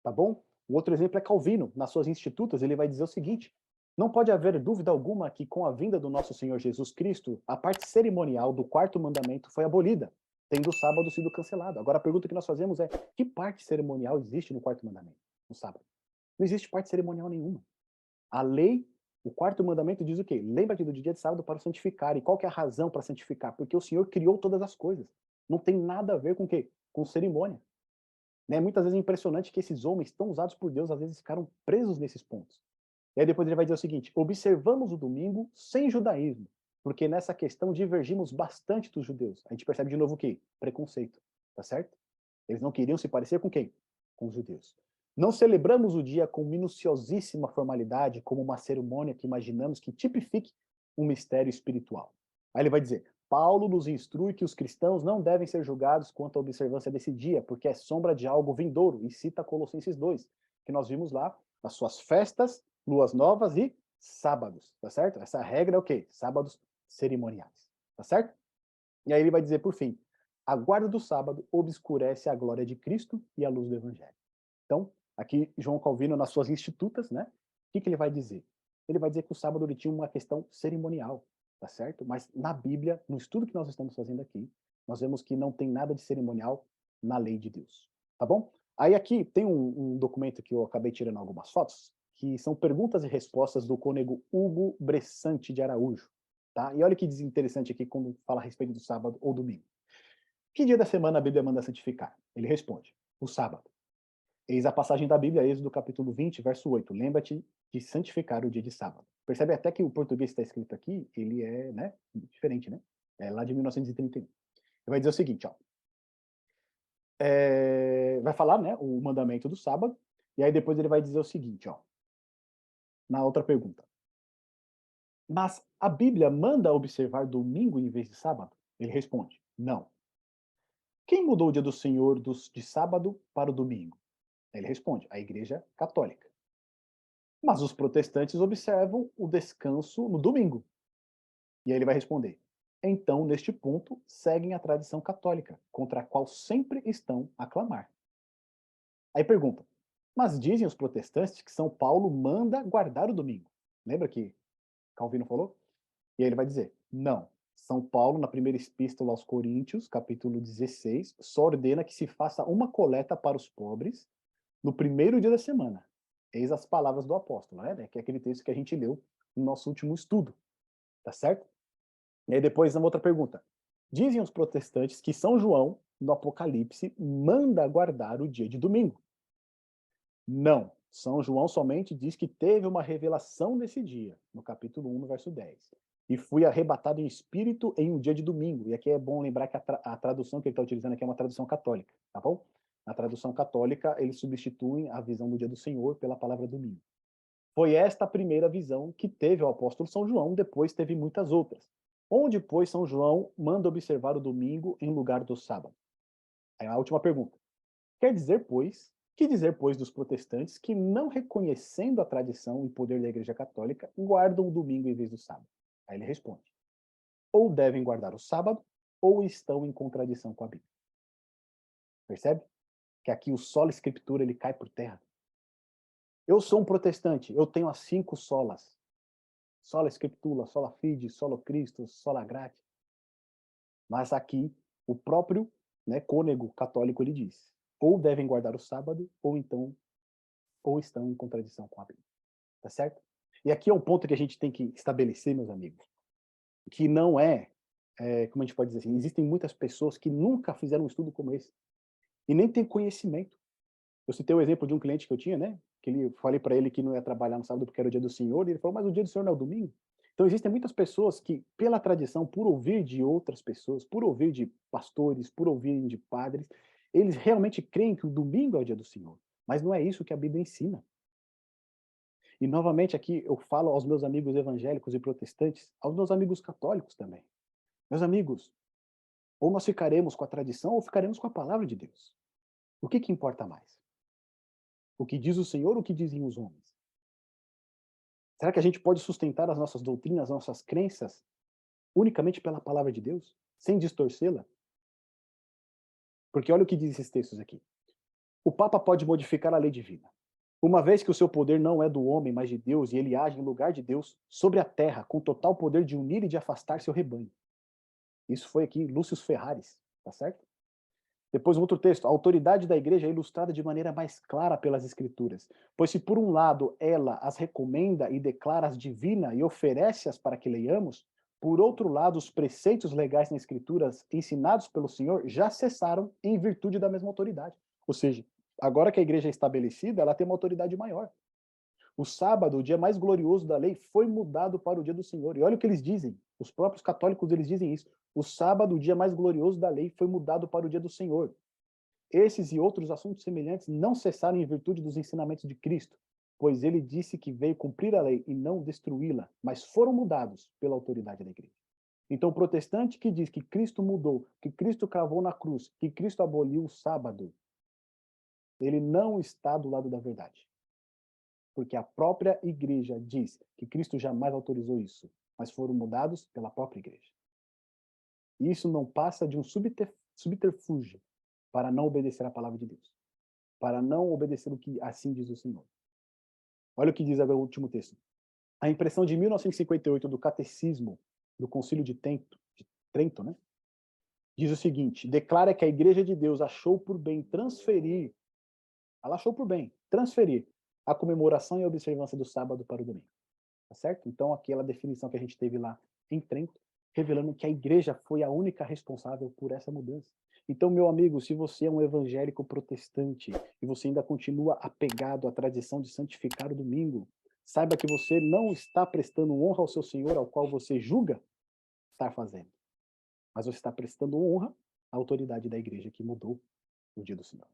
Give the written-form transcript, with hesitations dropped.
tá bom? O outro exemplo é Calvino, nas suas Institutas, ele vai dizer o seguinte: não pode haver dúvida alguma que com a vinda do nosso Senhor Jesus Cristo, a parte cerimonial do quarto mandamento foi abolida, tendo o sábado sido cancelado. Agora a pergunta que nós fazemos é: que parte cerimonial existe no quarto mandamento, no sábado? Não existe parte cerimonial nenhuma. A lei, o quarto mandamento diz o quê? Lembra-te do dia de sábado para o santificar. E qual que é a razão para santificar? Porque o Senhor criou todas as coisas. Não tem nada a ver com o quê? Com cerimônia. Né? Muitas vezes é impressionante que esses homens tão usados por Deus, às vezes ficaram presos nesses pontos. E aí depois ele vai dizer o seguinte: observamos o domingo sem judaísmo, porque nessa questão divergimos bastante dos judeus. A gente percebe de novo o quê? Preconceito, tá certo? Eles não queriam se parecer com quem? Com os judeus. Não celebramos o dia com minuciosíssima formalidade, como uma cerimônia que imaginamos que tipifique um mistério espiritual. Aí ele vai dizer: Paulo nos instrui que os cristãos não devem ser julgados quanto à observância desse dia, porque é sombra de algo vindouro, e cita Colossenses 2, que nós vimos lá, as suas festas, luas novas e sábados, tá certo? Essa regra é o quê? Sábados cerimoniais, tá certo? E aí ele vai dizer por fim: a guarda do sábado obscurece a glória de Cristo e a luz do evangelho. Então, aqui João Calvino nas suas Institutas, né? O que ele vai dizer? Ele vai dizer que o sábado ele tinha uma questão cerimonial, tá certo? Mas na Bíblia, no estudo que nós estamos fazendo aqui, nós vemos que não tem nada de cerimonial na lei de Deus, tá bom? Aí aqui tem um documento que eu acabei tirando algumas fotos, que são perguntas e respostas do cônego Hugo Bressante de Araújo, tá? E olha que interessante aqui quando fala a respeito do sábado ou domingo. Que dia da semana a Bíblia manda santificar? Ele responde: o sábado. Eis a passagem da Bíblia, Êxodo capítulo 20, verso 8. Lembra-te de santificar o dia de sábado. Percebe até que o português que está escrito aqui, ele é, né, diferente, né? É lá de 1931. Ele vai dizer o seguinte, ó. Vai falar, né, o mandamento do sábado, e aí depois ele vai dizer o seguinte, ó, na outra pergunta. Mas a Bíblia manda observar domingo em vez de sábado? Ele responde, não. Quem mudou o dia do Senhor de sábado para o domingo? Ele responde, a Igreja Católica. Mas os protestantes observam o descanso no domingo. E aí ele vai responder: então, neste ponto, seguem a tradição católica, contra a qual sempre estão a clamar. Aí pergunta: mas dizem os protestantes que São Paulo manda guardar o domingo. Lembra que Calvino falou? E aí ele vai dizer: não. São Paulo, na primeira epístola aos Coríntios, capítulo 16, só ordena que se faça uma coleta para os pobres no primeiro dia da semana. Eis as palavras do apóstolo, né? Que é aquele texto que a gente leu no nosso último estudo, tá certo? E aí depois uma outra pergunta. Dizem os protestantes que São João, no Apocalipse, manda guardar o dia de domingo. Não. São João somente diz que teve uma revelação nesse dia, no capítulo 1, no verso 10. E fui arrebatado em espírito em um dia de domingo. E aqui é bom lembrar que a tradução que ele está utilizando aqui é uma tradução católica, tá bom? Na tradução católica, eles substituem a visão do dia do Senhor pela palavra domingo. Foi esta a primeira visão que teve o apóstolo São João, depois teve muitas outras. Onde, pois, São João manda observar o domingo em lugar do sábado? Aí a última pergunta. Quer dizer, pois, que dizer, pois, dos protestantes que, não reconhecendo a tradição e poder da Igreja Católica, guardam o domingo em vez do sábado? Aí ele responde: ou devem guardar o sábado, ou estão em contradição com a Bíblia. Percebe? Que aqui o sola escritura ele cai por terra. Eu sou um protestante, eu tenho as 5 solas. Sola Scriptura, Sola Fide, Solo Cristo, Sola Gratia. Mas aqui, o próprio, né, cônego católico, ele diz: ou devem guardar o sábado, ou então, ou estão em contradição com a Bíblia. Tá certo? E aqui é um ponto que a gente tem que estabelecer, meus amigos, que não como a gente pode dizer assim, existem muitas pessoas que nunca fizeram um estudo como esse, e nem têm conhecimento. Eu citei o exemplo de um cliente que eu tinha, né? Que ele falei para ele que não ia trabalhar no sábado porque era o dia do Senhor, e ele falou: "Mas o dia do Senhor não é o domingo?". Então existem muitas pessoas que, pela tradição, por ouvir de outras pessoas, por ouvir de pastores, por ouvir de padres, eles realmente creem que o domingo é o dia do Senhor, mas não é isso que a Bíblia ensina. E novamente aqui eu falo aos meus amigos evangélicos e protestantes, aos meus amigos católicos também. Meus amigos, ou nós ficaremos com a tradição ou ficaremos com a palavra de Deus. O que que importa mais? O que diz o Senhor ou o que dizem os homens? Será que a gente pode sustentar as nossas doutrinas, as nossas crenças, unicamente pela palavra de Deus, sem distorcê-la? Porque olha o que diz esses textos aqui. O Papa pode modificar a lei divina, uma vez que o seu poder não é do homem, mas de Deus, e ele age em lugar de Deus sobre a terra, com total poder de unir e de afastar seu rebanho. Isso foi aqui Lúcio Ferraris, tá certo? Depois, um outro texto. A autoridade da igreja é ilustrada de maneira mais clara pelas escrituras. Pois se por um lado ela as recomenda e declara-as divina e oferece-as para que leiamos, por outro lado, os preceitos legais nas escrituras ensinados pelo Senhor já cessaram em virtude da mesma autoridade. Ou seja, agora que a igreja é estabelecida, ela tem uma autoridade maior. O sábado, o dia mais glorioso da lei, foi mudado para o dia do Senhor. E olha o que eles dizem. Os próprios católicos, eles dizem isso. O sábado, o dia mais glorioso da lei, foi mudado para o dia do Senhor. Esses e outros assuntos semelhantes não cessaram em virtude dos ensinamentos de Cristo, pois ele disse que veio cumprir a lei e não destruí-la, mas foram mudados pela autoridade da igreja. Então, o protestante que diz que Cristo mudou, que Cristo cravou na cruz, que Cristo aboliu o sábado, ele não está do lado da verdade. Porque a própria igreja diz que Cristo jamais autorizou isso, mas foram mudados pela própria igreja. E isso não passa de um subterfúgio para não obedecer à palavra de Deus, para não obedecer o que assim diz o Senhor. Olha o que diz agora o último texto. A impressão de 1958 do Catecismo do Concílio de Trento, né, diz o seguinte: declara que a Igreja de Deus achou por bem transferir, ela achou por bem transferir a comemoração e a observância do sábado para o domingo. Tá certo? Então, aquela definição que a gente teve lá em Trento, revelando que a igreja foi a única responsável por essa mudança. Então, meu amigo, se você é um evangélico protestante e você ainda continua apegado à tradição de santificar o domingo, saiba que você não está prestando honra ao seu Senhor, ao qual você julga estar fazendo, mas você está prestando honra à autoridade da igreja que mudou o dia do Senhor.